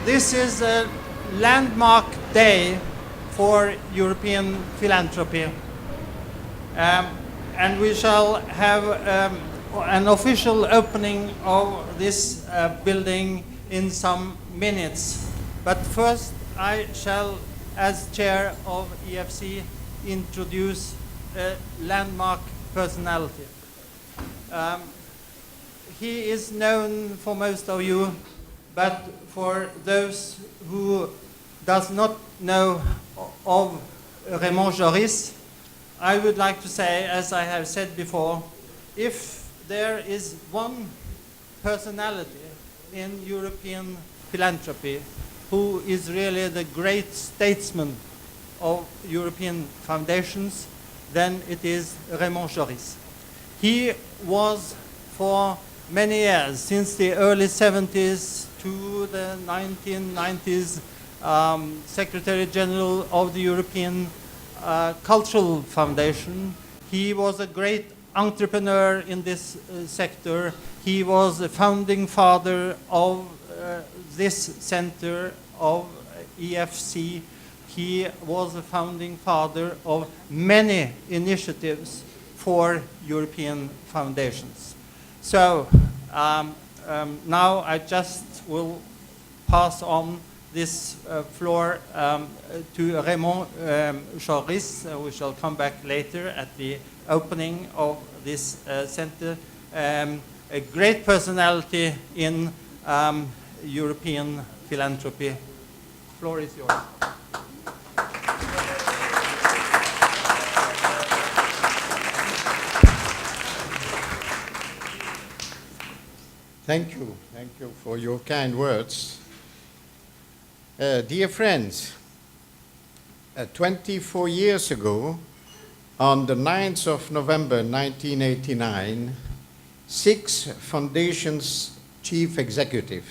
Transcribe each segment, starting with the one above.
This is a landmark day for European philanthropy. And we shall have an official opening of this building in some minutes. But first, I shall, as chair of EFC, introduce a landmark personality. He is known for most of you, but for those who does not know of Raymond Georis, I would like to say, as I have said before, if there is one personality in European philanthropy who is really the great statesman of European foundations, then it is Raymond Georis. He was for many years, since the early 70s to the 1990s, Secretary General of the European Cultural Foundation. He was a great entrepreneur in this sector. He was the founding father of this center of EFC. He was the founding father of many initiatives for European foundations. So now I just will pass on this floor to Raymond Georis. We shall come back later at the opening of this center. A great personality in European philanthropy. The floor is yours. Thank you for your kind words. Dear friends, 24 years ago, on the 9th of November 1989, 6 foundations' chief executives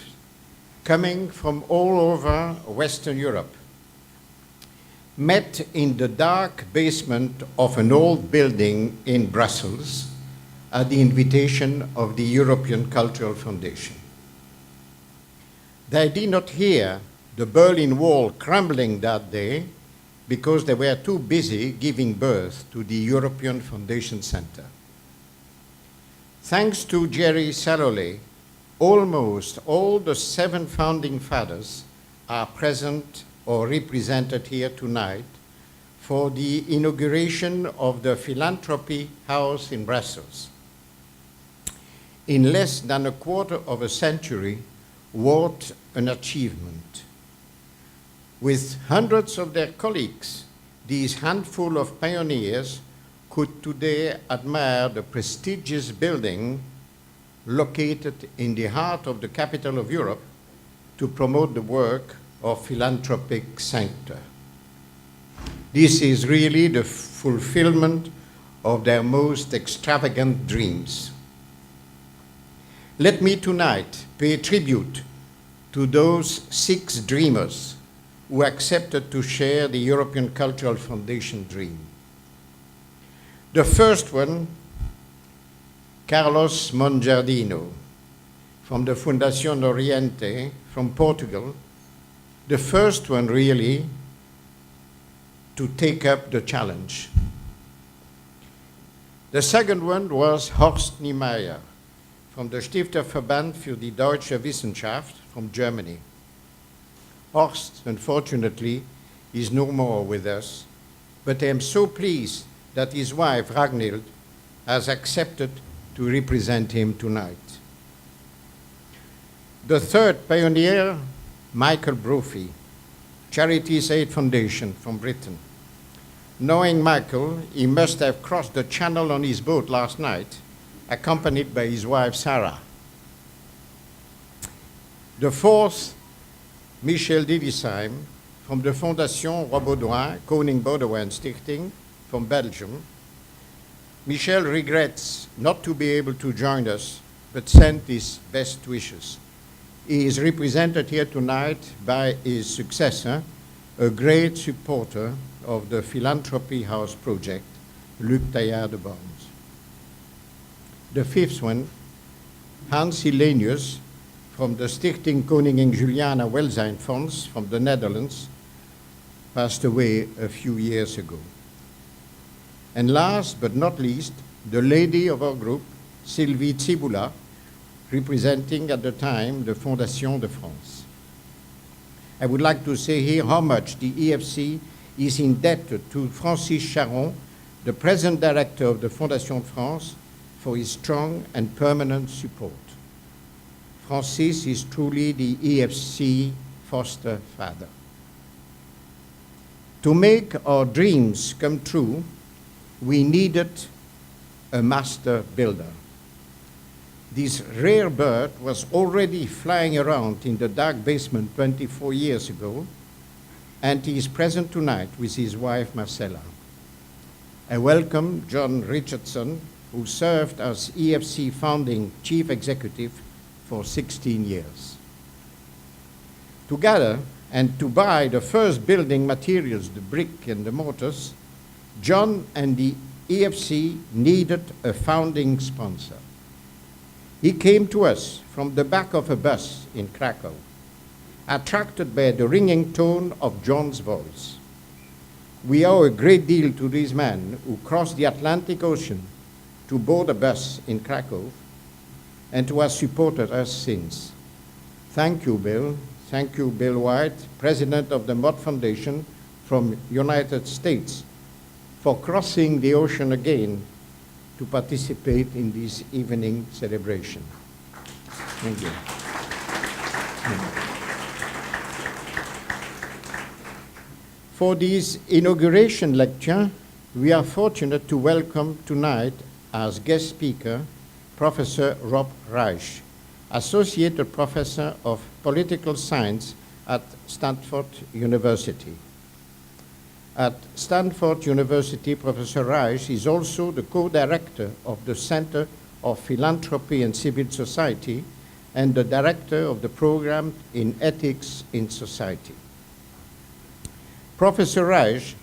coming from all over Western Europe met in the dark basement of an old building in Brussels at the invitation of the European Cultural Foundation. They did not hear the Berlin Wall crumbling that day because they were too busy giving birth to the European Foundation Center. Thanks to Jerry Salolé, almost all the 7 founding fathers are present or represented here tonight for the inauguration of the Philanthropy House in Brussels. In less than a quarter of a century, what an achievement. With hundreds of their colleagues, these handful of pioneers could today admire the prestigious building located in the heart of the capital of Europe to promote the work of philanthropic sector. This is really the fulfillment of their most extravagant dreams. Let me tonight pay tribute to those 6 dreamers who accepted to share the European Cultural Foundation dream. The first one, Carlos Monjardino, from the Fundación Oriente, from Portugal, the first one really to take up the challenge. The second one was Horst Niemeyer, from the Stifterverband für die Deutsche Wissenschaft from Germany. Horst, unfortunately, is no more with us, but I am so pleased that his wife, Ragnhild, has accepted to represent him tonight. The third pioneer, Michael Brophy, Charities Aid Foundation from Britain. Knowing Michael, he must have crossed the channel on his boat last night, accompanied by his wife, Sarah. The fourth, Michel Didisheim, from the Fondation Roi Baudouin, Koning Baudouin Stichting, from Belgium. Michel regrets not to be able to join us, but sent his best wishes. He is represented here tonight by his successor, a great supporter of the Philanthropy House project, Luc Taillard de Borns. The fifth one, Hans Hillenius, from the Stichting Koningin Juliana Welzijnfonds from the Netherlands passed away a few years ago. And last but not least, the lady of our group, Sylvie Tsiboula, representing at the time the Fondation de France. I would like to say here how much the EFC is indebted to Francis Charon, the present director of the Fondation de France, for his strong and permanent support. Francis is truly the EFC foster father. To make our dreams come true, we needed a master builder. This rare bird was already flying around in the dark basement 24 years ago, and he is present tonight with his wife Marcella. I welcome John Richardson, who served as EFC founding chief executive for 16 years. Together, and to buy the first building materials, the brick and the mortars, John and the EFC needed a founding sponsor. He came to us from the back of a bus in Krakow, attracted by the ringing tone of John's voice. We owe a great deal to this man who crossed the Atlantic Ocean to board a bus in Krakow and who has supported us since. Thank you, Bill. Thank you, Bill White, President of the Mott Foundation from United States, for crossing the ocean again to participate in this evening celebration. Thank you. For this inauguration lecture, we are fortunate to welcome tonight as guest speaker Professor Rob Reich, Associate Professor of Political Science at Stanford University. At Stanford University, Professor Reich is also the co-director of the Center of Philanthropy and Civil Society and the director of the program in Ethics in Society. Professor Reich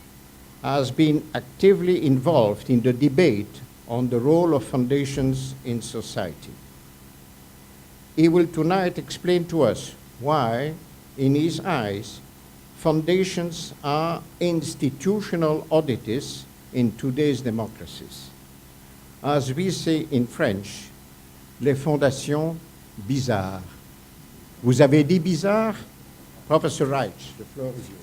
has been actively involved in the debate on the role of foundations in society. He will tonight explain to us why, in his eyes, foundations are institutional oddities in today's democracies. As we say in French, les fondations bizarres. Vous avez dit bizarre? Professor Reich, the floor is yours.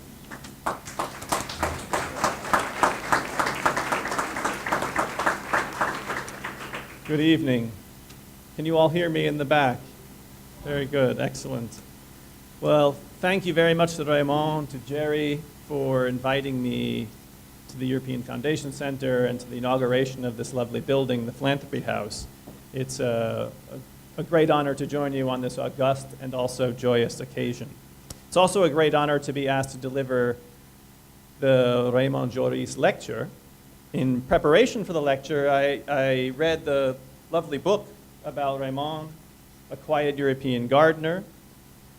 Good evening. Can you all hear me in the back? Very good, excellent. Well, thank you very much to Raymond, to Jerry, for inviting me to the European Foundation Center and to the inauguration of this lovely building, the Philanthropy House. It's a great honor to join you on this august and also joyous occasion. It's also a great honor to be asked to deliver the Raymond Georis lecture. In preparation for the lecture, I read the lovely book about Raymond, A Quiet European Gardener,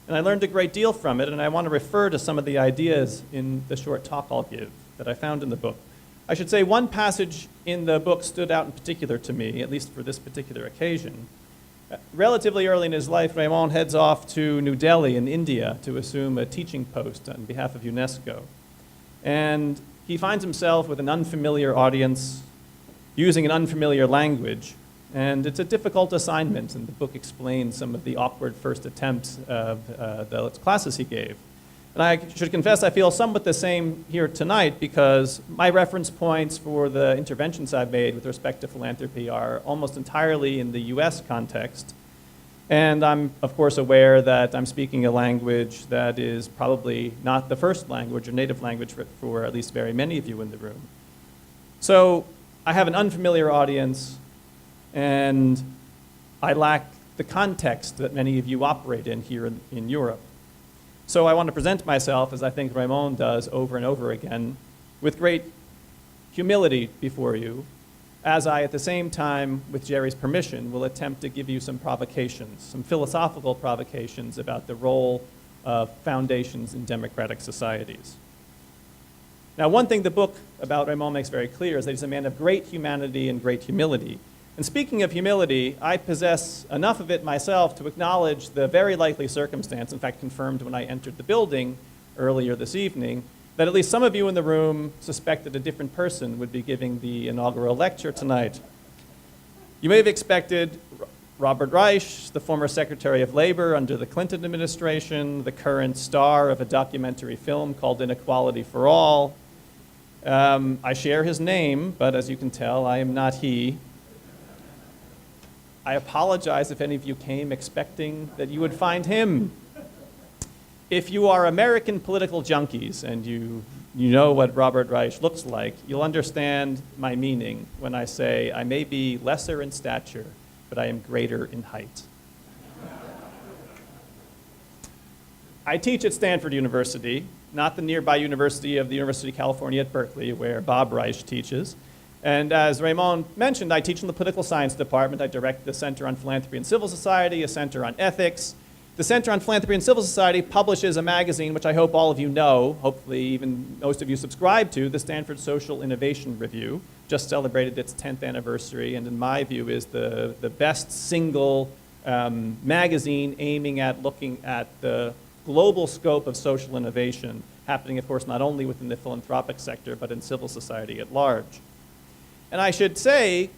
and I learned a great deal from it, and I want to refer to some of the ideas in the short talk I'll give that I found in the book. I should say one passage in the book stood out in particular to me, at least for this particular occasion. Relatively early in his life, Raymond heads off to New Delhi in India to assume a teaching post on behalf of UNESCO. And he finds himself with an unfamiliar audience, using an unfamiliar language, and it's a difficult assignment, and the book explains some of the awkward first attempts of the classes he gave. And I should confess I feel somewhat the same here tonight because my reference points for the interventions I've made with respect to philanthropy are almost entirely in the US context. And I'm, of course, aware that I'm speaking a language that is probably not the first language or native language for at least very many of you in the room. So I have an unfamiliar audience, and I lack the context that many of you operate in here in Europe. So I want to present myself, as I think Raymond does over and over again, with great humility before you, as I, at the same time, with Jerry's permission, will attempt to give you some provocations, some philosophical provocations about the role of foundations in democratic societies. Now, one thing the book about Raymond makes very clear is that he's a man of great humanity and great humility. And speaking of humility, I possess enough of it myself to acknowledge the very likely circumstance, in fact confirmed when I entered the building earlier this evening, that at least some of you in the room suspected a different person would be giving the inaugural lecture tonight. You may have expected Robert Reich, the former Secretary of Labor under the Clinton administration, the current star of a documentary film called Inequality for All. I share his name, but as you can tell, I am not he. I apologize if any of you came expecting that you would find him. If you are American political junkies and you know what Robert Reich looks like, you'll understand my meaning when I say I may be lesser in stature, but I am greater in height. I teach at Stanford University, not the nearby university of the University of California at Berkeley, where Bob Reich teaches. And as Raymond mentioned, I teach in the political science department. I direct the Center on Philanthropy and Civil Society, a center on ethics. The Center on Philanthropy and Civil Society publishes a magazine which I hope all of you know, hopefully even most of you subscribe to, the Stanford Social Innovation Review. Just celebrated its 10th anniversary, and in my view is the best single magazine aiming at looking at the global scope of social innovation, happening, of course, not only within the philanthropic sector, but in civil society at large. And I should say,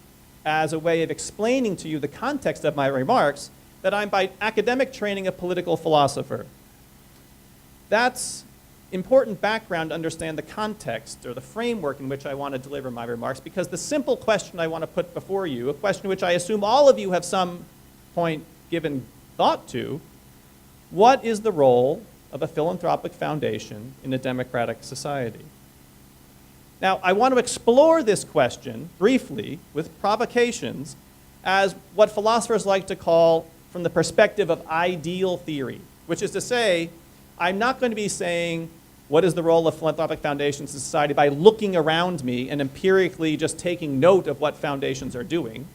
as a way of explaining to you the context of my remarks, that I'm by academic training a political philosopher. That's important background to understand the context or the framework in which I want to deliver my remarks, because the simple question I want to put before you, a question which I assume all of you have some point given thought to, what is the role of a philanthropic foundation in a democratic society? Now, I want to explore this question briefly with provocations as what philosophers like to call from the perspective of ideal theory, which is to say, I'm not going to be saying what is the role of philanthropic foundations in society by looking around me and empirically just taking note of what foundations are doing.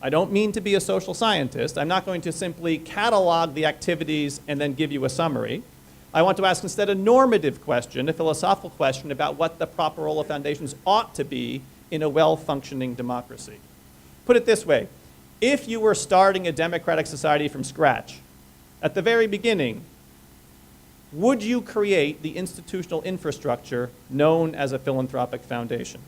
I don't mean to be a social scientist. I'm not going to simply catalog the activities and then give you a summary. I want to ask instead a normative question, a philosophical question about what the proper role of foundations ought to be in a well-functioning democracy. Put it this way, if you were starting a democratic society from scratch, at the very beginning, would you create the institutional infrastructure known as a philanthropic foundation?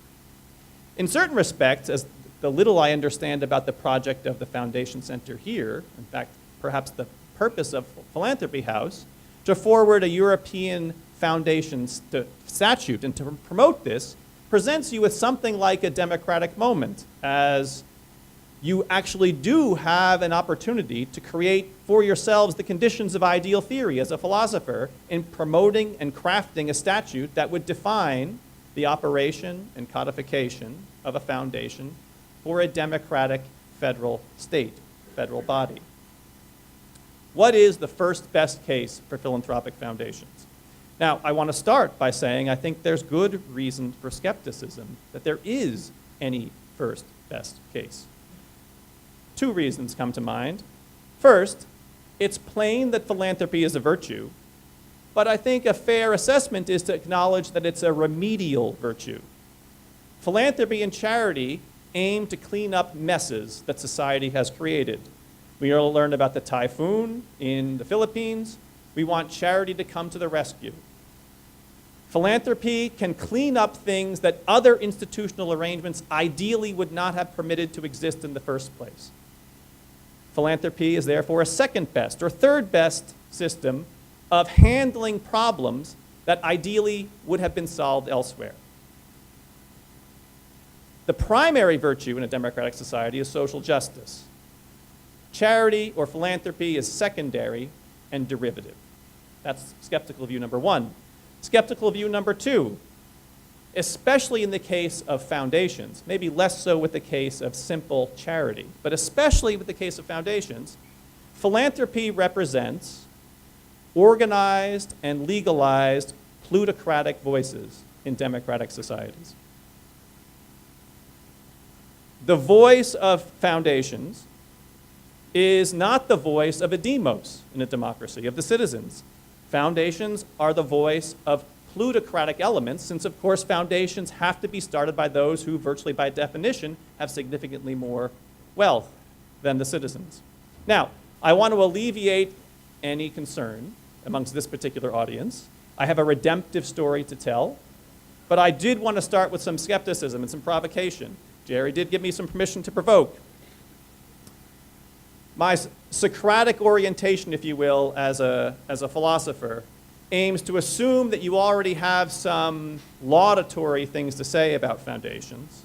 In certain respects, as the little I understand about the project of the Foundation Center here, in fact, perhaps the purpose of Philanthropy House, to forward a European foundation statute and to promote this presents you with something like a democratic moment, as you actually do have an opportunity to create for yourselves the conditions of ideal theory as a philosopher in promoting and crafting a statute that would define the operation and codification of a foundation for a democratic federal state, federal body. What is the first best case for philanthropic foundations? Now, I want to start by saying I think there's good reason for skepticism that there is any first best case. Two reasons come to mind. First, it's plain that philanthropy is a virtue, but I think a fair assessment is to acknowledge that it's a remedial virtue. Philanthropy and charity aim to clean up messes that society has created. We all learned about the typhoon in the Philippines. We want charity to come to the rescue. Philanthropy can clean up things that other institutional arrangements ideally would not have permitted to exist in the first place. Philanthropy is therefore a second best or third best system of handling problems that ideally would have been solved elsewhere. The primary virtue in a democratic society is social justice. Charity or philanthropy is secondary and derivative. That's skeptical view number one. Skeptical view number two, especially in the case of foundations, maybe less so with the case of simple charity, but especially with the case of foundations, philanthropy represents organized and legalized plutocratic voices in democratic societies. The voice of foundations is not the voice of a demos in a democracy, of the citizens. Foundations are the voice of plutocratic elements, since of course foundations have to be started by those who virtually by definition have significantly more wealth than the citizens. Now, I want to alleviate any concern amongst this particular audience. I have a redemptive story to tell, but I did want to start with some skepticism and some provocation. Jerry did give me some permission to provoke. My Socratic orientation, if you will, as a philosopher, aims to assume that you already have some laudatory things to say about foundations.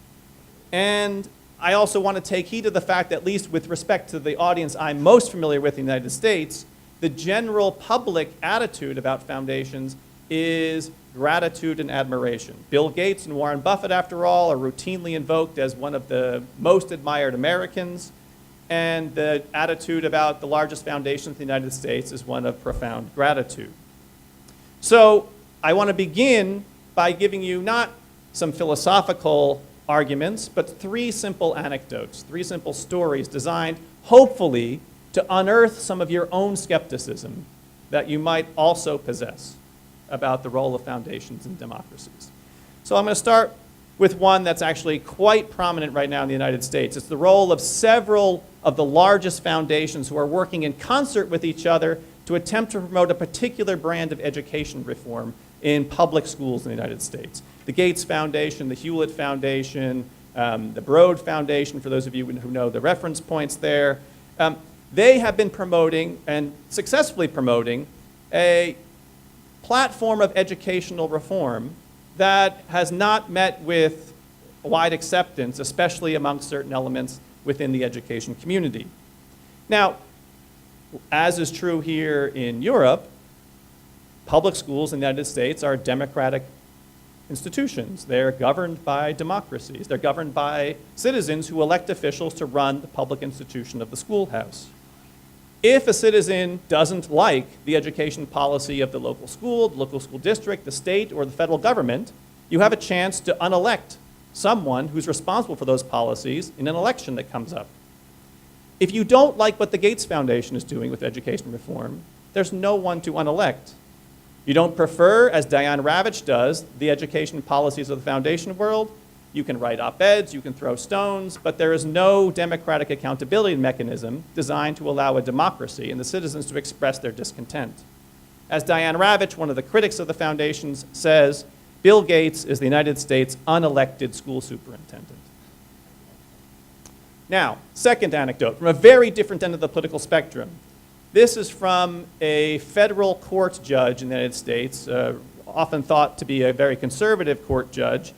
And I also want to take heed of the fact that, at least with respect to the audience I'm most familiar with in the United States, the general public attitude about foundations is gratitude and admiration. Bill Gates and Warren Buffett, after all, are routinely invoked as one of the most admired Americans, and the attitude about the largest foundation in the United States is one of profound gratitude. So I want to begin by giving you not some philosophical arguments, but three simple anecdotes, three simple stories designed, hopefully, to unearth some of your own skepticism that you might also possess about the role of foundations in democracies. So I'm going to start with one that's actually quite prominent right now in the United States. It's the role of several of the largest foundations who are working in concert with each other to attempt to promote a particular brand of education reform in public schools in the United States. The Gates Foundation, the Hewlett Foundation, the Broad Foundation, for those of you who know the reference points there, they have been promoting and successfully promoting a platform of educational reform that has not met with wide acceptance, especially among certain elements within the education community. Now, as is true here in Europe, public schools in the United States are democratic institutions. They're governed by democracies. They're governed by citizens who elect officials to run the public institution of the schoolhouse. If a citizen doesn't like the education policy of the local school district, the state, or the federal government, you have a chance to unelect someone who's responsible for those policies in an election that comes up. If you don't like what the Gates Foundation is doing with education reform, there's no one to unelect. You don't prefer, as Diane Ravitch does, the education policies of the foundation world, you can write op-eds, you can throw stones, but there is no democratic accountability mechanism designed to allow a democracy and the citizens to express their discontent. As Diane Ravitch, one of the critics of the foundations, says, Bill Gates is the United States' unelected school superintendent. Now, second anecdote, from a very different end of the political spectrum. This is from a federal court judge in the United States, often thought to be a very conservative court judge,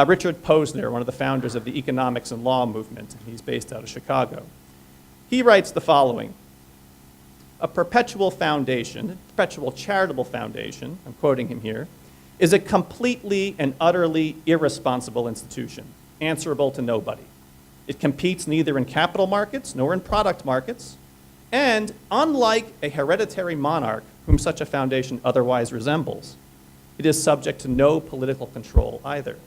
Richard Posner, one of the founders of the economics and law movement. He's based out of Chicago. He writes the following: a perpetual foundation, perpetual charitable foundation, I'm quoting him here, is a completely and utterly irresponsible institution, answerable to nobody. It competes neither in capital markets nor in product markets, and unlike a hereditary monarch whom such a foundation otherwise resembles, it is subject to no political control either.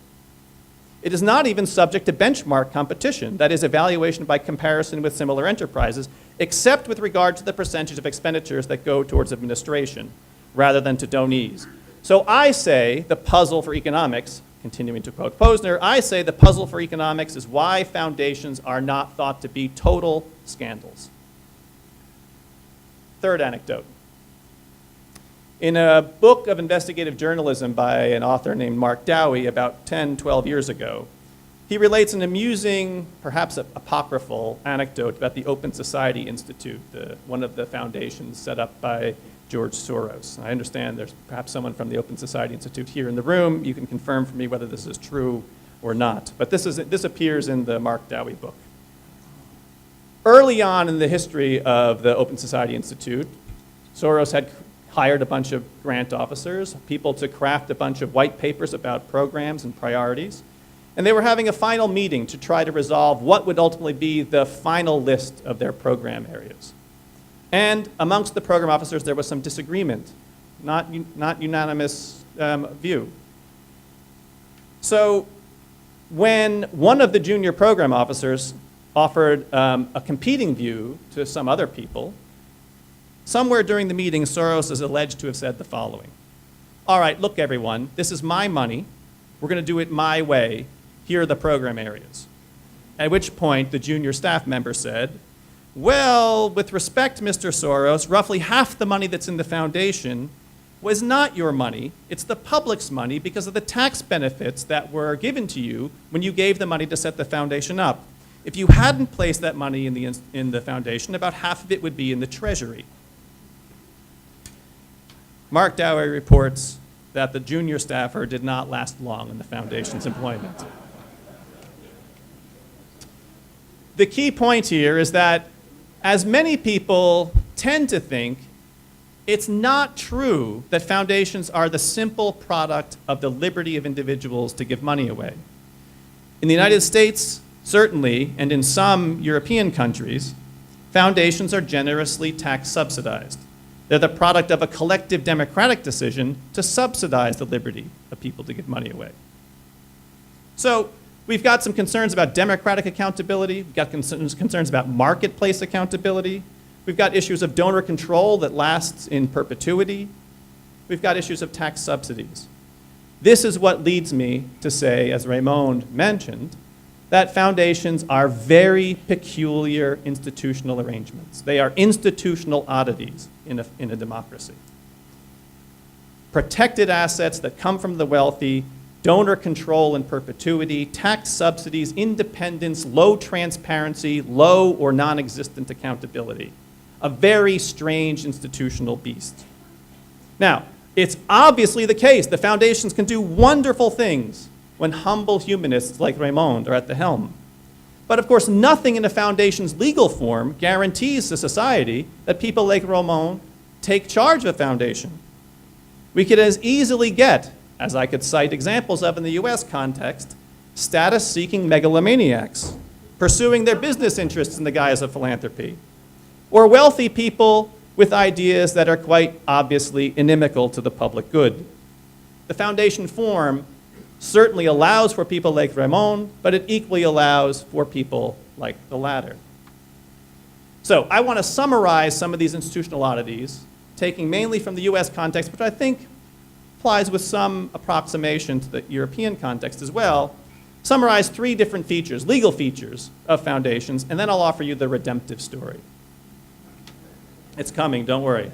It is not even subject to benchmark competition, that is, evaluation by comparison with similar enterprises, except with regard to the percentage of expenditures that go towards administration, rather than to donees. So I say the puzzle for economics, continuing to quote Posner, I say the puzzle for economics is why foundations are not thought to be total scandals. Third anecdote. In a book of investigative journalism by an author named Mark Dowie about 10, 12 years ago, he relates an amusing, perhaps apocryphal anecdote about the Open Society Institute, one of the foundations set up by George Soros. I understand there's perhaps someone from the Open Society Institute here in the room. You can confirm for me whether this is true or not. But this appears in the Mark Dowie book. Early on in the history of the Open Society Institute, Soros had hired a bunch of grant officers, people to craft a bunch of white papers about programs and priorities. And they were having a final meeting to try to resolve what would ultimately be the final list of their program areas. And amongst the program officers, there was some disagreement, not unanimous view. So when one of the junior program officers offered a competing view to some other people, somewhere during the meeting, Soros is alleged to have said the following: all right, look everyone, this is my money, we're going to do it my way, here are the program areas. At which point the junior staff member said, well, with respect, Mr. Soros, roughly half the money that's in the foundation was not your money. It's the public's money because of the tax benefits that were given to you when you gave the money to set the foundation up. If you hadn't placed that money in the foundation, about half of it would be in the treasury. Mark Dowie reports that the junior staffer did not last long in the foundation's employment. The key point here is that, as many people tend to think, it's not true that foundations are the simple product of the liberty of individuals to give money away. In the United States, certainly, and in some European countries, foundations are generously tax subsidized. They're the product of a collective democratic decision to subsidize the liberty of people to give money away. So we've got some concerns about democratic accountability. We've got concerns about marketplace accountability. We've got issues of donor control that lasts in perpetuity. We've got issues of tax subsidies. This is what leads me to say, as Raymond mentioned, that foundations are very peculiar institutional arrangements. They are institutional oddities in a democracy. Protected assets that come from the wealthy, donor control in perpetuity, tax subsidies, independence, low transparency, low or non-existent accountability. A very strange institutional beast. Now, it's obviously the case that foundations can do wonderful things when humble humanists like Raymond are at the helm. But of course, nothing in a foundation's legal form guarantees to society that people like Raymond take charge of a foundation. We could as easily get, as I could cite examples of in the US context, status-seeking megalomaniacs pursuing their business interests in the guise of philanthropy, or wealthy people with ideas that are quite obviously inimical to the public good. The foundation form certainly allows for people like Raymond, but it equally allows for people like the latter. So I want to summarize some of these institutional oddities, taking mainly from the US context, which I think applies with some approximation to the European context as well, summarize 3 different features, legal features of foundations, and then I'll offer you the redemptive story. It's coming, don't worry.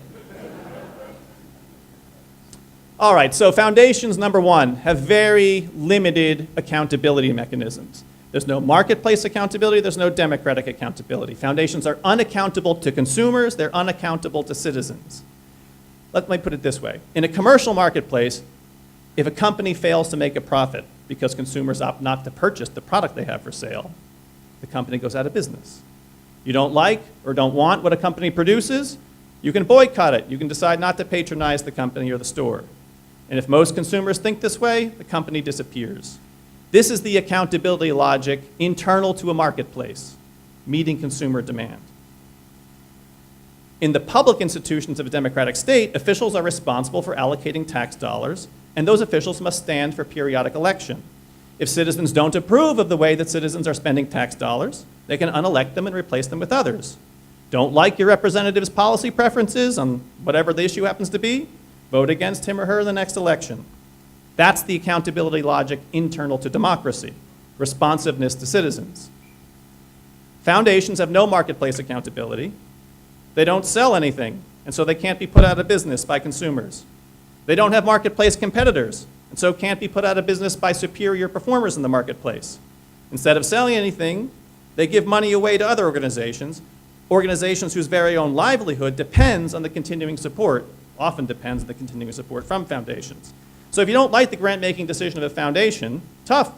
All right, so foundations, number 1, have very limited accountability mechanisms. There's no marketplace accountability, there's no democratic accountability. Foundations are unaccountable to consumers, they're unaccountable to citizens. Let me put it this way. In a commercial marketplace, if a company fails to make a profit because consumers opt not to purchase the product they have for sale, the company goes out of business. You don't like or don't want what a company produces, you can boycott it. You can decide not to patronize the company or the store. And if most consumers think this way, the company disappears. This is the accountability logic internal to a marketplace, meeting consumer demand. In the public institutions of a democratic state, officials are responsible for allocating tax dollars, and those officials must stand for periodic election. If citizens don't approve of the way that citizens are spending tax dollars, they can unelect them and replace them with others. Don't like your representative's policy preferences on whatever the issue happens to be? Vote against him or her in the next election. That's the accountability logic internal to democracy, responsiveness to citizens. Foundations have no marketplace accountability. They don't sell anything, and so they can't be put out of business by consumers. They don't have marketplace competitors, and so can't be put out of business by superior performers in the marketplace. Instead of selling anything, they give money away to other organizations, organizations whose very own livelihood depends on the continuing support, often depends on the continuing support from foundations. So if you don't like the grant-making decision of a foundation, tough.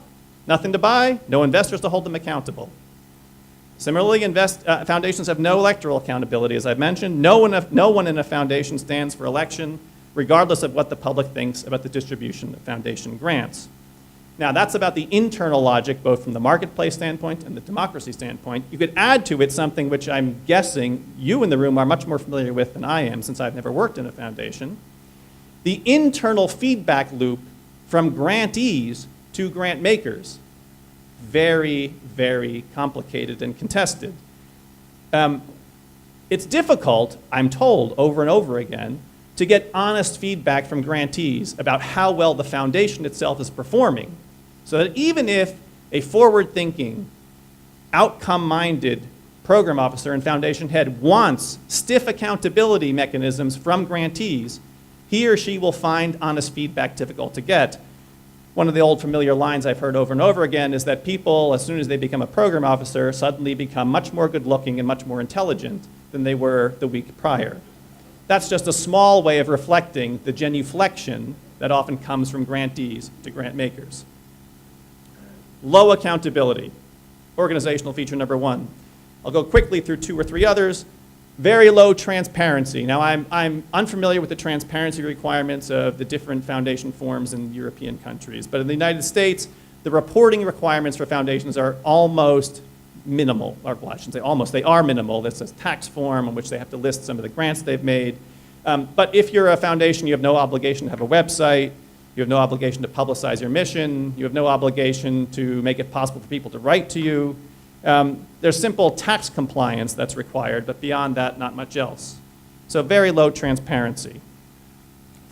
Nothing to buy, no investors to hold them accountable. Similarly, foundations have no electoral accountability, as I've mentioned. No one in a foundation stands for election, regardless of what the public thinks about the distribution of foundation grants. Now, that's about the internal logic, both from the marketplace standpoint and the democracy standpoint. You could add to it something which I'm guessing you in the room are much more familiar with than I am, since I've never worked in a foundation. The internal feedback loop from grantees to grant makers. Very, very complicated and contested. It's difficult, I'm told over and over again, to get honest feedback from grantees about how well the foundation itself is performing, so that even if a forward-thinking, outcome-minded program officer and foundation head wants stiff accountability mechanisms from grantees, he or she will find honest feedback difficult to get. One of the old familiar lines I've heard over and over again is that people, as soon as they become a program officer, suddenly become much more good-looking and much more intelligent than they were the week prior. That's just a small way of reflecting the genuflection that often comes from grantees to grant makers. Low accountability, organizational feature number 1. I'll go quickly through 2 or 3 others. Very low transparency. Now, I'm unfamiliar with the transparency requirements of the different foundation forms in European countries, but in the United States, the reporting requirements for foundations are almost minimal, or well, I shouldn't say almost, they are minimal. That's a tax form in which they have to list some of the grants they've made. But if you're a foundation, you have no obligation to have a website, you have no obligation to publicize your mission, you have no obligation to make it possible for people to write to you. There's simple tax compliance that's required, but beyond that, not much else. So very low transparency.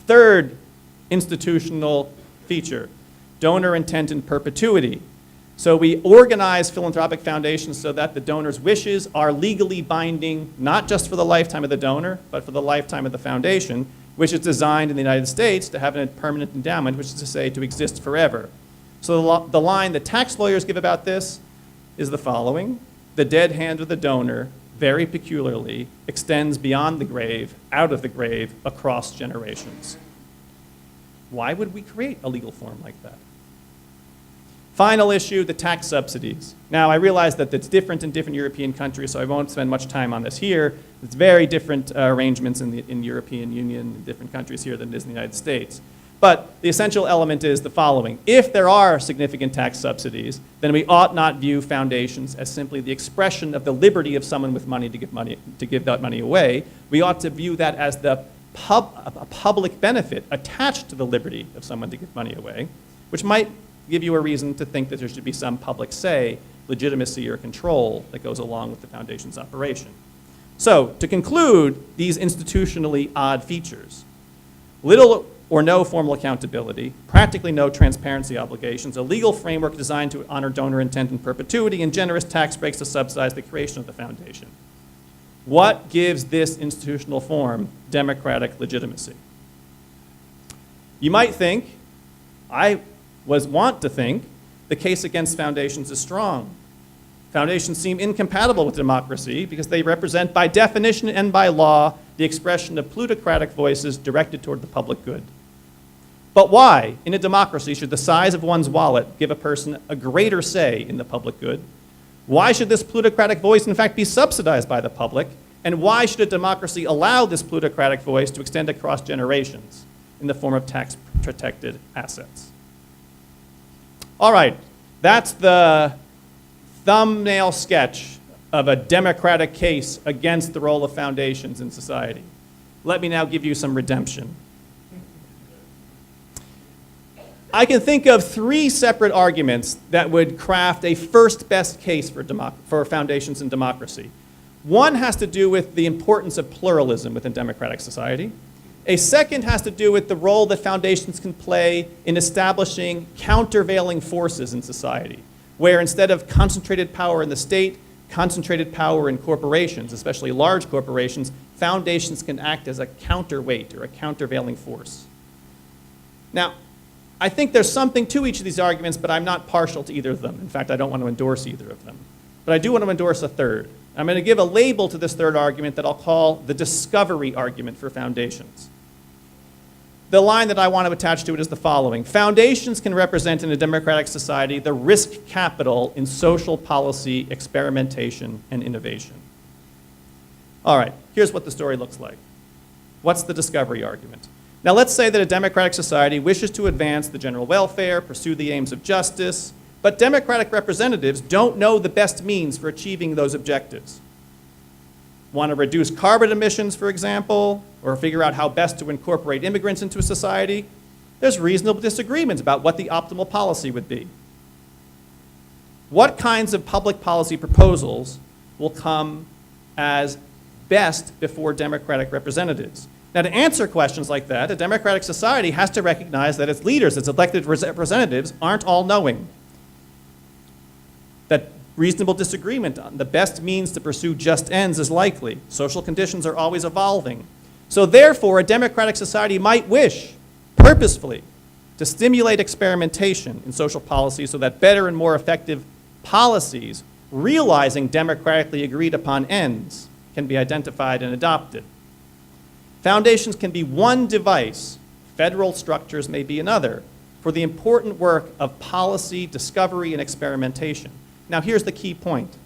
Third institutional feature, donor intent in perpetuity. So we organize philanthropic foundations so that the donor's wishes are legally binding, not just for the lifetime of the donor, but for the lifetime of the foundation, which is designed in the United States to have a permanent endowment, which is to say to exist forever. So the line that tax lawyers give about this is the following: the dead hand of the donor, very peculiarly, extends beyond the grave, out of the grave, across generations. Why would we create a legal form like that? Final issue, the tax subsidies. Now, I realize that it's different in different European countries, so I won't spend much time on this here. It's very different arrangements in the European Union, in different countries here than it is in the United States. But the essential element is the following. If there are significant tax subsidies, then we ought not view foundations as simply the expression of the liberty of someone with money to give that money away. We ought to view that as a public benefit attached to the liberty of someone to give money away, which might give you a reason to think that there should be some public say, legitimacy, or control that goes along with the foundation's operation. So, to conclude, these institutionally odd features: little or no formal accountability, practically no transparency obligations, a legal framework designed to honor donor intent in perpetuity, and generous tax breaks to subsidize the creation of the foundation. What gives this institutional form democratic legitimacy? You might think, I want to think, the case against foundations is strong. Foundations seem incompatible with democracy because they represent, by definition and by law, the expression of plutocratic voices directed toward the public good. But why, in a democracy, should the size of one's wallet give a person a greater say in the public good? Why should this plutocratic voice, in fact, be subsidized by the public? And why should a democracy allow this plutocratic voice to extend across generations in the form of tax-protected assets? All right, that's the thumbnail sketch of a democratic case against the role of foundations in society. Let me now give you some redemption. I can think of 3 separate arguments that would craft a first best case for foundations in democracy. One has to do with the importance of pluralism within democratic society. A second has to do with the role that foundations can play in establishing countervailing forces in society, where instead of concentrated power in the state, concentrated power in corporations, especially large corporations, foundations can act as a counterweight or a countervailing force. Now, I think there's something to each of these arguments, but I'm not partial to either of them. In fact, I don't want to endorse either of them. But I do want to endorse a third. I'm going to give a label to this third argument that I'll call the discovery argument for foundations. The line that I want to attach to it is the following: foundations can represent in a democratic society the risk capital in social policy, experimentation, and innovation. All right, here's what the story looks like. What's the discovery argument? Now let's say that a democratic society wishes to advance the general welfare, pursue the aims of justice, but democratic representatives don't know the best means for achieving those objectives. Want to reduce carbon emissions, for example, or figure out how best to incorporate immigrants into a society? There's reasonable disagreements about what the optimal policy would be. What kinds of public policy proposals will come as best before democratic representatives? Now, to answer questions like that, a democratic society has to recognize that its leaders, its elected representatives, aren't all-knowing. That Reasonable disagreement on the best means to pursue just ends is likely. Social conditions are always evolving. So therefore, a democratic society might wish, purposefully, to stimulate experimentation in social policy so that better and more effective policies, realizing democratically agreed upon ends, can be identified and adopted. Foundations can be one device, federal structures may be another, for the important work of policy, discovery, and experimentation. Now here's the key point.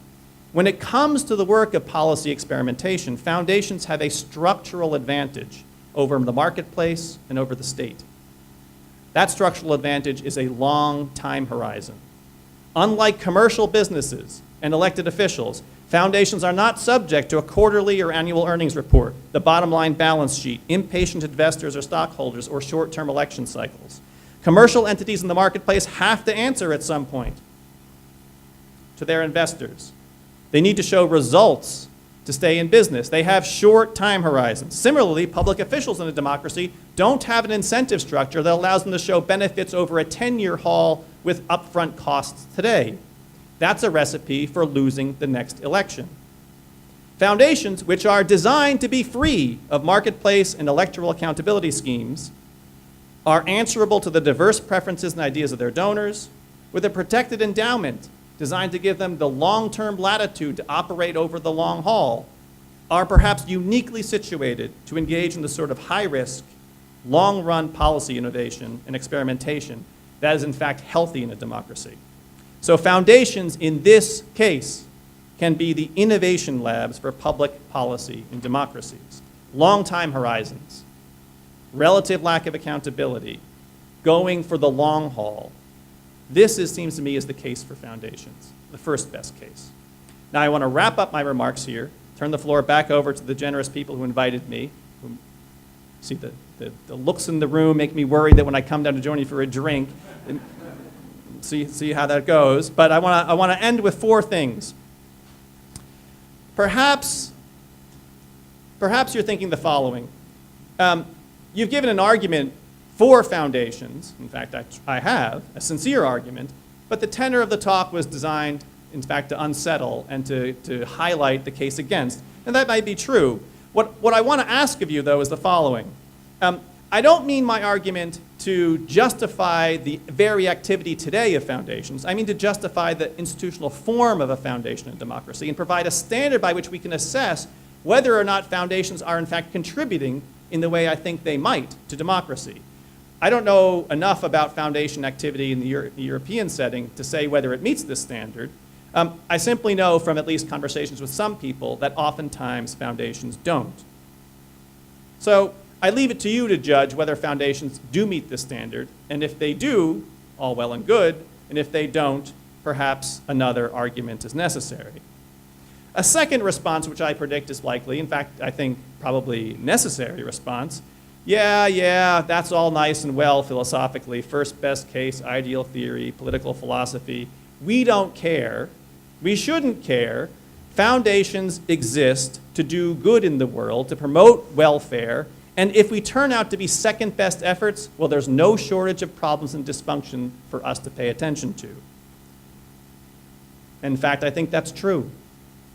When it comes to the work of policy experimentation, foundations have a structural advantage over the marketplace and over the state. That structural advantage is a long time horizon. Unlike commercial businesses and elected officials, foundations are not subject to a quarterly or annual earnings report, the bottom line balance sheet, impatient investors or stockholders, or short-term election cycles. Commercial entities in the marketplace have to answer at some point to their investors. They need to show results to stay in business. They have short time horizons. Similarly, public officials in a democracy don't have an incentive structure that allows them to show benefits over a 10-year haul with upfront costs today. That's a recipe for losing the next election. Foundations, which are designed to be free of marketplace and electoral accountability schemes, are answerable to the diverse preferences and ideas of their donors, with a protected endowment designed to give them the long-term latitude to operate over the long haul, are perhaps uniquely situated to engage in the sort of high-risk, long-run policy innovation and experimentation that is in fact healthy in a democracy. So foundations in this case can be the innovation labs for public policy in democracies. Long time horizons, relative lack of accountability, going for the long haul. This seems to me is the case for foundations, the first best case. Now I want to wrap up my remarks here, turn the floor back over to the generous people who invited me. See, the looks in the room make me worried that when I come down to join you for a drink, see how that goes. But I want to end with four things. Perhaps you're thinking the following. You've given an argument for foundations. In fact, I have a sincere argument, but the tenor of the talk was designed, in fact, to unsettle and to highlight the case against. And that might be true. What I want to ask of you, though, is the following. I don't mean my argument to justify the very activity today of foundations. I mean to justify the institutional form of a foundation in democracy and provide a standard by which we can assess whether or not foundations are in fact contributing in the way I think they might to democracy. I don't know enough about foundation activity in the European setting to say whether it meets this standard. I simply know from at least conversations with some people that oftentimes foundations don't. So I leave it to you to judge whether foundations do meet this standard, and if they do, all well and good, and if they don't, perhaps another argument is necessary. A second response, which I predict is likely, in fact, I think probably necessary response, yeah, that's all nice and well philosophically, first best case, ideal theory, political philosophy. We don't care. We shouldn't care. Foundations exist to do good in the world, to promote welfare, and if we turn out to be second best efforts, well, there's no shortage of problems and dysfunction for us to pay attention to. In fact, I think that's true.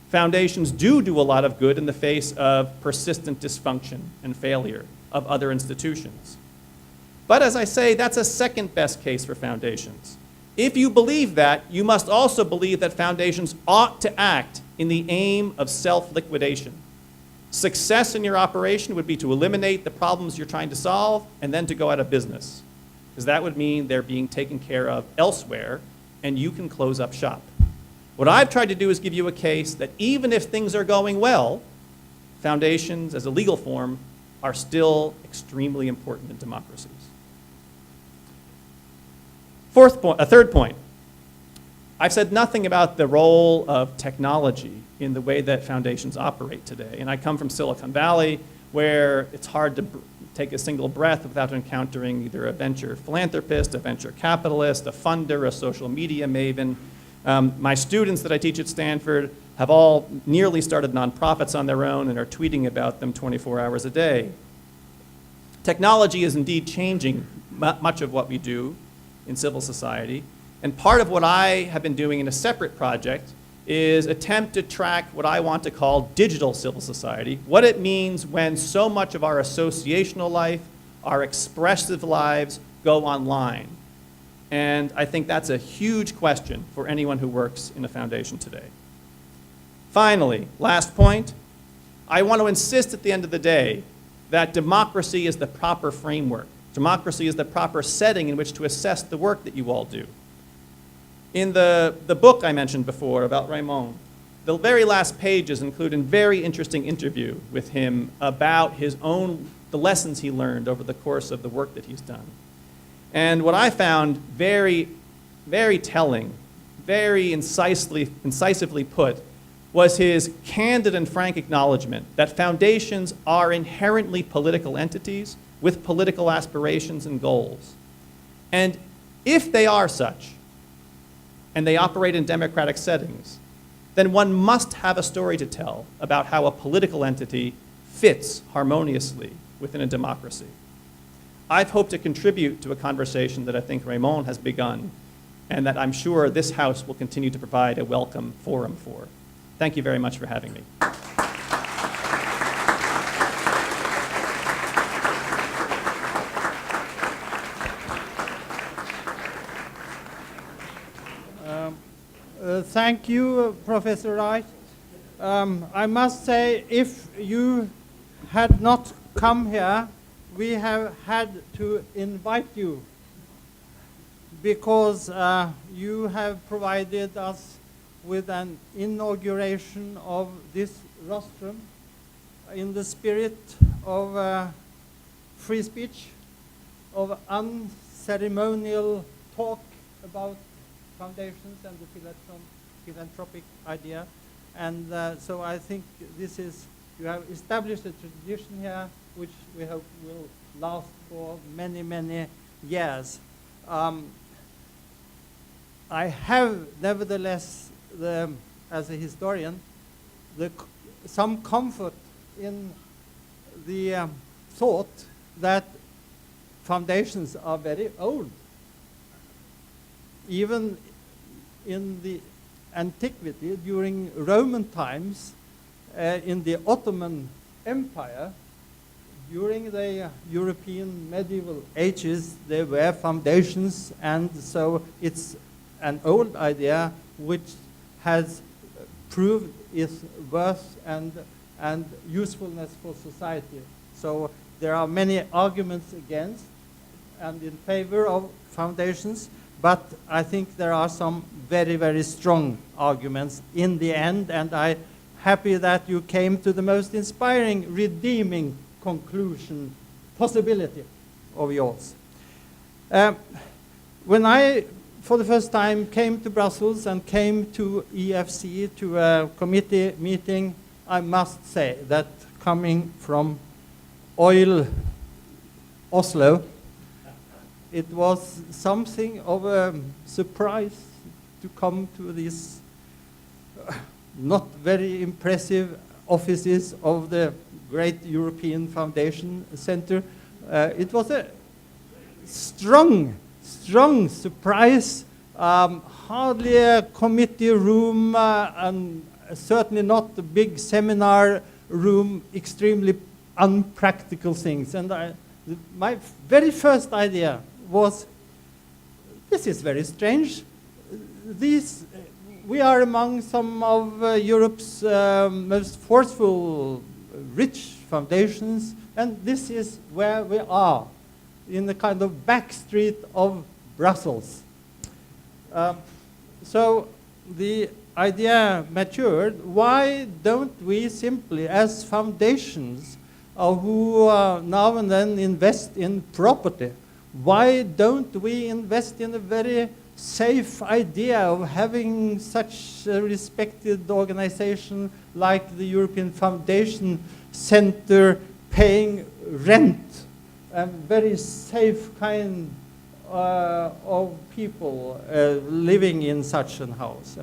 Foundations do a lot of good in the face of persistent dysfunction and failure of other institutions. But as I say, that's a second best case for foundations. If you believe that, you must also believe that foundations ought to act in the aim of self-liquidation. Success in your operation would be to eliminate the problems you're trying to solve and then to go out of business, because that would mean they're being taken care of elsewhere and you can close up shop. What I've tried to do is give you a case that even if things are going well, foundations as a legal form are still extremely important in democracies. A third point. I've said nothing about the role of technology in the way that foundations operate today. And I come from Silicon Valley, where it's hard to take a single breath without encountering either a venture philanthropist, a venture capitalist, a funder, a social media maven. My students that I teach at Stanford have all nearly started nonprofits on their own and are tweeting about them 24 hours a day. Technology is indeed changing much of what we do in civil society. And part of what I have been doing in a separate project is attempt to track what I want to call digital civil society, what it means when so much of our associational life, our expressive lives go online. And I think that's a huge question for anyone who works in a foundation today. Finally, last point, I want to insist at the end of the day that democracy is the proper framework. Democracy is the proper setting in which to assess the work that you all do. In the book I mentioned before about Raymond, the very last pages include a very interesting interview with him about the lessons he learned over the course of the work that he's done. And what I found very, very telling, very incisively put, was his candid and frank acknowledgement that foundations are inherently political entities with political aspirations and goals. And if they are such, and they operate in democratic settings, then one must have a story to tell about how a political entity fits harmoniously within a democracy. I've hoped to contribute to a conversation that I think Raymond has begun, and that I'm sure this House will continue to provide a welcome forum for. Thank you very much for having me. Thank you, Professor Wright. I must say, if you had not come here, we have had to invite you because you have provided us with an inauguration of this rostrum in the spirit of free speech, of unceremonial talk about foundations and the philanthropic idea. And so I think you have established a tradition here which we hope will last for many, many years. I have, nevertheless, as a historian, some comfort in the thought that foundations are very old. Even in the antiquity, during Roman times, in the Ottoman Empire, during the European medieval ages, there were foundations, and so it's an old idea which has proved its worth and usefulness for society. So there are many arguments against and in favor of foundations, but I think there are some very, very strong arguments in the end, and I'm happy that you came to the most inspiring, redeeming conclusion, possibility of yours. When I, for the first time, came to Brussels and came to EFC, to a committee meeting, I must say that coming from oil Oslo, it was something of a surprise to come to these not very impressive offices of the great European Foundation Center. It was a strong surprise, hardly a committee room, and certainly not the big seminar room, extremely unpractical things. And my very first idea was, this is very strange. We are among some of Europe's most forceful, rich foundations, and this is where we are, in the kind of back street of Brussels. So the idea matured, why don't we simply, as foundations who now and then invest in property, why don't we invest in a very safe idea of having such a respected organization like the European Foundation Center paying rent, a very safe kind of people living in such a house.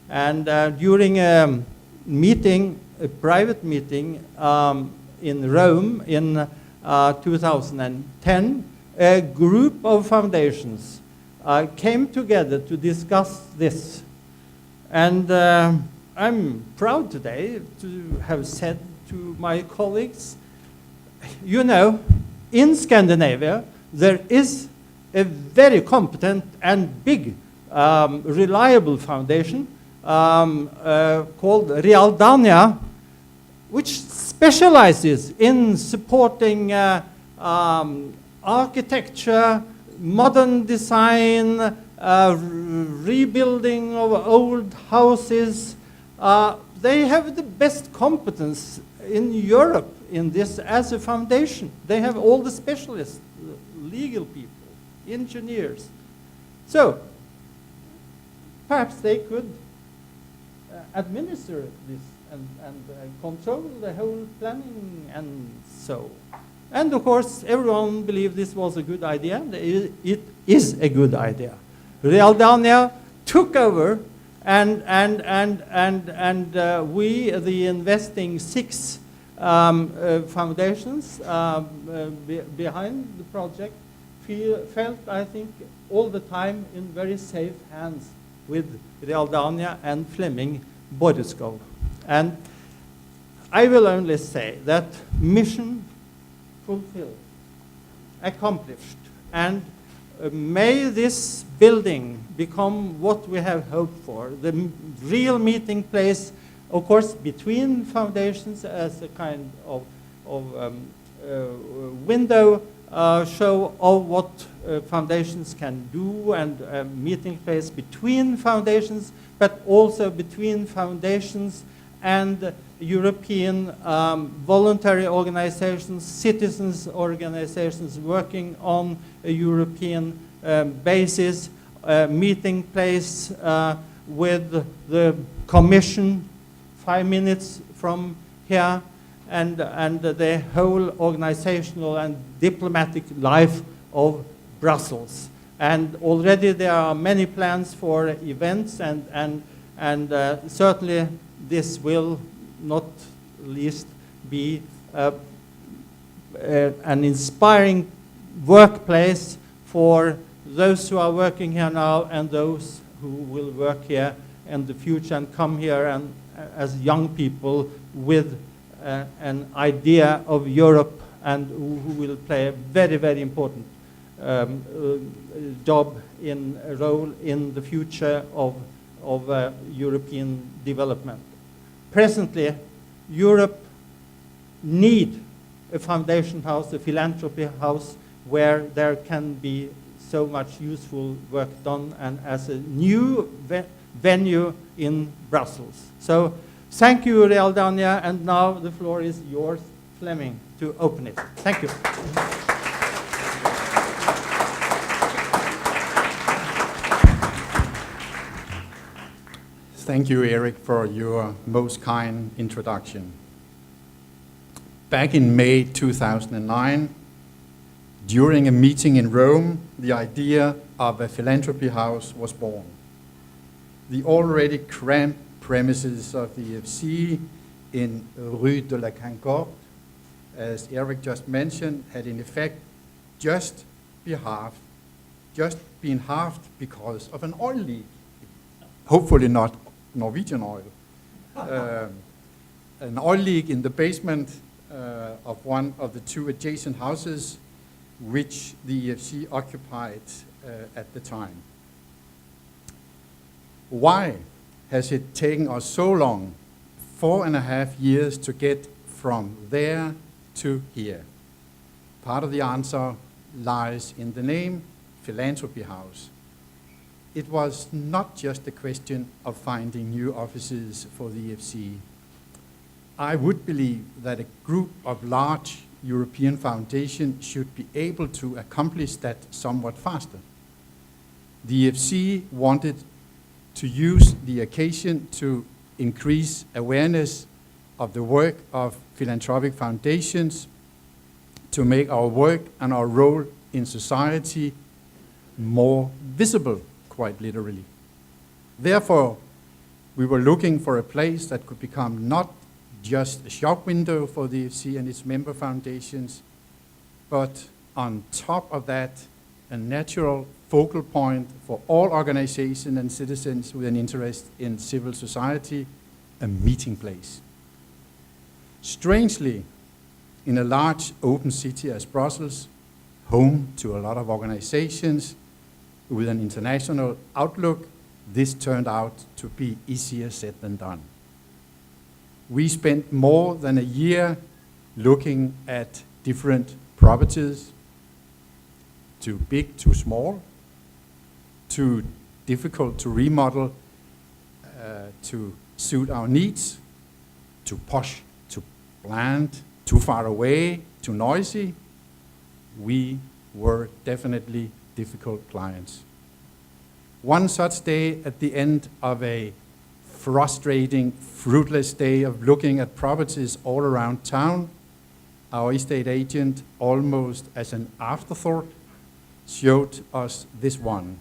And during a meeting, a private meeting in Rome in 2010, a group of foundations came together to discuss this. And I'm proud today to have said to my colleagues, you know, in Scandinavia, there is a very competent and big, reliable foundation called Realdania, which specializes in supporting architecture, modern design, rebuilding of old houses. They have the best competence in Europe in this as a foundation. They have all the specialists, legal people, engineers. So perhaps they could administer this and control the whole planning and so. And of course, everyone believed this was a good idea. It is a good idea. Realdania took over, and we, the investing 6 foundations behind the project, felt, I think, all the time in very safe hands with Realdania and Flemming Borreskov. And I will only say that mission fulfilled, accomplished, and may this building become what we have hoped for, the real meeting place, of course, between foundations as a kind of window show of what foundations can do, and a meeting place between foundations, but also between foundations and European voluntary organizations, citizens organizations working on a European basis, meeting place with the Commission 5 minutes from here, and the whole organizational and diplomatic life of Brussels. And already there are many plans for events, and certainly this will not least be an inspiring workplace for those who are working here now and those who will work here in the future and come here and as young people with an idea of Europe, and who will play a very, very important role in the future of European development. Presently, Europe needs a foundation house, a philanthropy house, where there can be so much useful work done, and as a new venue in Brussels. So thank you, Realdania, and now the floor is yours, Flemming, to open it. Thank you. Thank you, Eric, for your most kind introduction. Back in May 2009, during a meeting in Rome, the idea of a philanthropy house was born. The already cramped premises of the EFC in Rue de la Concorde, as Eric just mentioned, had in effect just been halved because of an oil leak. Hopefully not Norwegian oil. An oil leak in the basement of one of the 2 adjacent houses which the EFC occupied at the time. Why has it taken us so long, 4.5 years, to get from there to here? Part of the answer lies in the name, Philanthropy House. It was not just a question of finding new offices for the EFC. I would believe that a group of large European foundations should be able to accomplish that somewhat faster. The EFC wanted to use the occasion to increase awareness of the work of philanthropic foundations, to make our work and our role in society more visible, quite literally. Therefore, we were looking for a place that could become not just a shop window for the EFC and its member foundations, but on top of that, a natural focal point for all organizations and citizens with an interest in civil society, a meeting place. Strangely, in a large open city as Brussels, home to a lot of organizations with an international outlook, this turned out to be easier said than done. We spent more than a year looking at different properties, too big, too small, too difficult to remodel, to suit our needs, too posh, too bland, too far away, too noisy. We were definitely difficult clients. One such day at the end of a frustrating, fruitless day of looking at properties all around town, our estate agent, almost as an afterthought, showed us this one.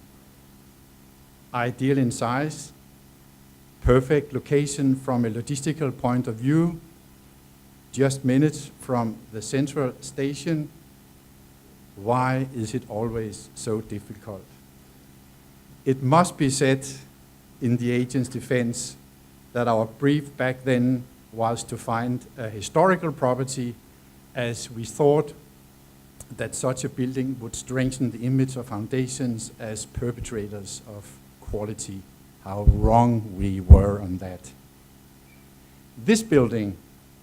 Ideal in size, perfect location from a logistical point of view, just minutes from the central station. Why is it always so difficult? It must be said in the agent's defense that our brief back then was to find a historical property, as we thought that such a building would strengthen the image of foundations as perpetrators of quality. How wrong we were on that. This building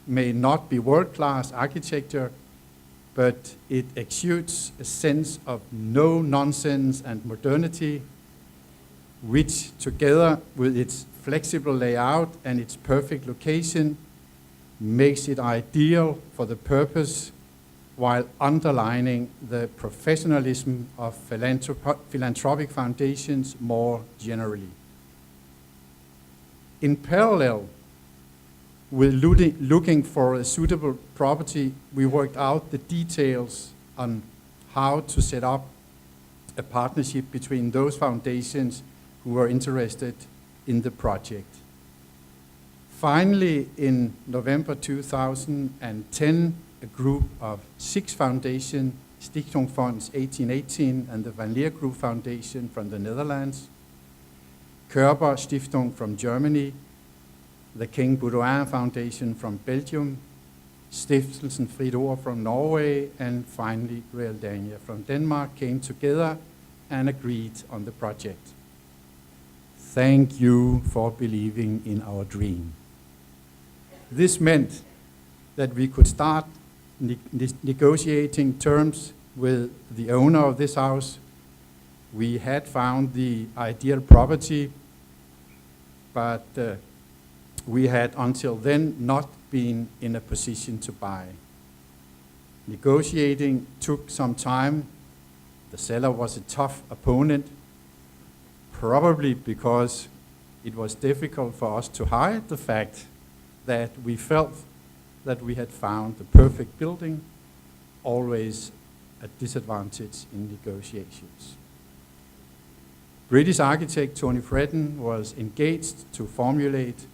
may not be world-class architecture, but it exudes a sense of no nonsense and modernity, which together with its flexible layout and its perfect location makes it ideal for the purpose, while underlining the professionalism of philanthropic foundations more generally. In parallel with looking for a suitable property, we worked out the details on how to set up a partnership between those foundations who were interested in the project. Finally, in November 2010, a group of 6 foundations, Stichting Fonds 1818 and the Van Leer Group Foundation from the Netherlands, Körber Stiftung from Germany, the King Baudouin Foundation from Belgium, Stiftelsen Frit Ord from Norway, and finally Realdania from Denmark came together and agreed on the project. Thank you for believing in our dream. This meant that we could start negotiating terms with the owner of this house. We had found the ideal property, but we had until then not been in a position to buy. Negotiating took some time. The seller was a tough opponent, probably because it was difficult for us to hide the fact that we felt that we had found the perfect building, always a disadvantage in negotiations. British architect Tony Fredden was engaged to formulate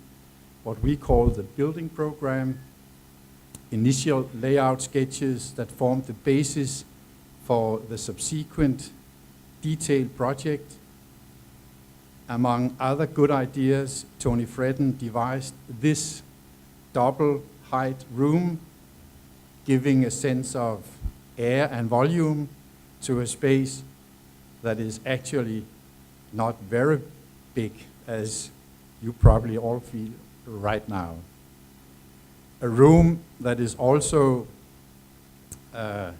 what we call the building program, initial layout sketches that formed the basis for the subsequent detailed project. Among other good ideas, Tony Fredden devised this double height room, giving a sense of air and volume to a space that is actually not very big, as you probably all feel right now. A room that is also an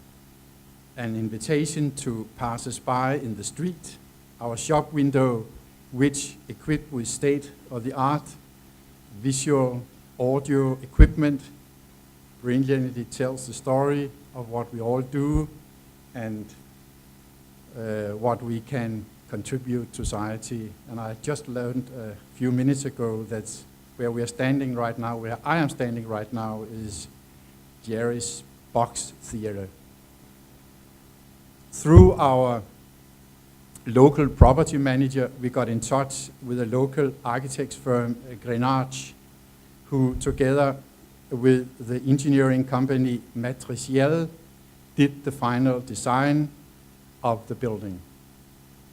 invitation to passers-by in the street. Our shop window, which equipped with state-of-the-art visual audio equipment, brilliantly tells the story of what we all do and what we can contribute to society. And I just learned a few minutes ago that where we are standing right now, where I am standing right now, is Georis Box Theater. Through our local property manager, we got in touch with a local architects firm, Grenache, who together with the engineering company Matriciel did the final design of the building.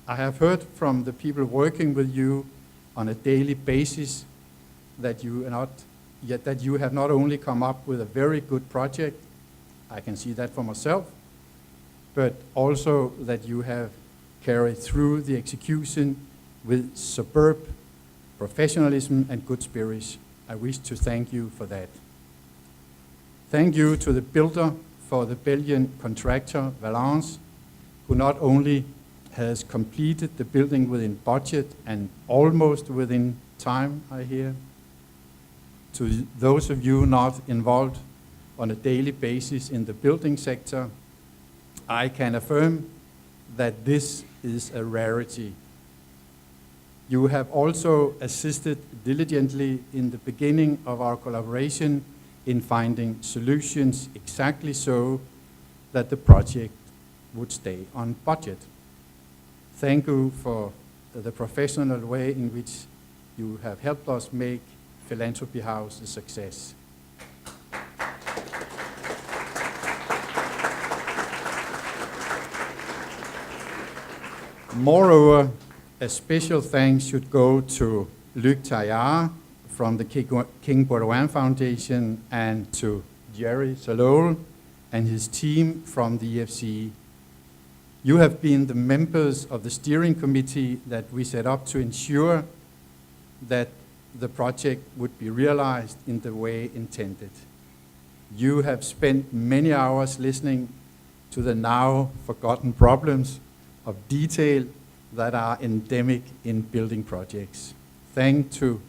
I have heard from the people working with you on a daily basis that you have not only come up with a very good project, I can see that for myself, but also that you have carried through the execution with superb professionalism and good spirits. I wish to thank you for that. Thank you to the builder for the Belgian contractor, Valence, who not only has completed the building within budget and almost within time, I hear. To those of you not involved on a daily basis in the building sector, I can affirm that this is a rarity. You have also assisted diligently in the beginning of our collaboration in finding solutions exactly so that the project would stay on budget. Thank you for the professional way in which you have helped us make Philanthropy House a success. Moreover, a special thanks should go to Luc Taillard from the King Baudouin Foundation and to Georis and his team from the EFC. You have been the members of the steering committee that we set up to ensure that the project would be realized in the way intended. You have spent many hours listening to the now forgotten problems of detail that are endemic in building projects. Thanks to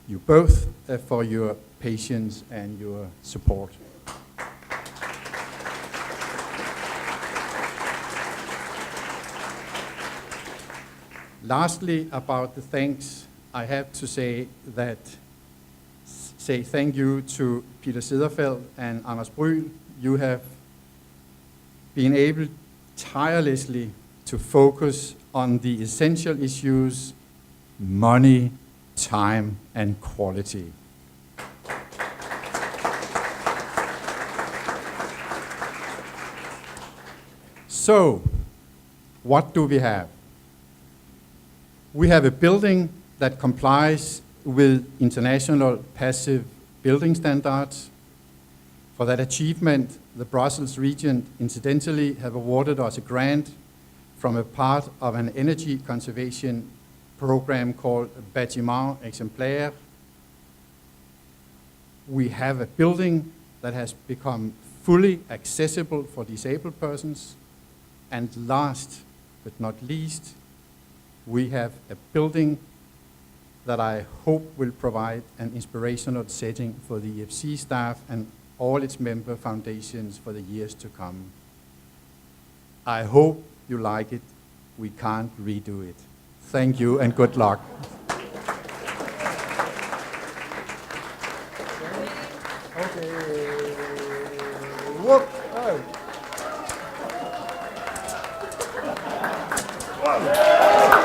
you both for your patience and your support. Lastly, about the thanks, I have to say thank you to Peter Sederfeldt and Anders Bryl. You have been able tirelessly to focus on the essential issues: money, time, and quality. So, what do we have? We have a building that complies with international passive building standards. For that achievement, the Brussels region incidentally have awarded us a grant from a part of an energy conservation program called Bâtiment Exemplaire. We have a building that has become fully accessible for disabled persons. And last but not least, we have a building that I hope will provide an inspirational setting for the EFC staff and all its member foundations for the years to come. I hope you like it. We can't redo it. Thank you and good luck. Okay. Whoop. Oh. Whoa.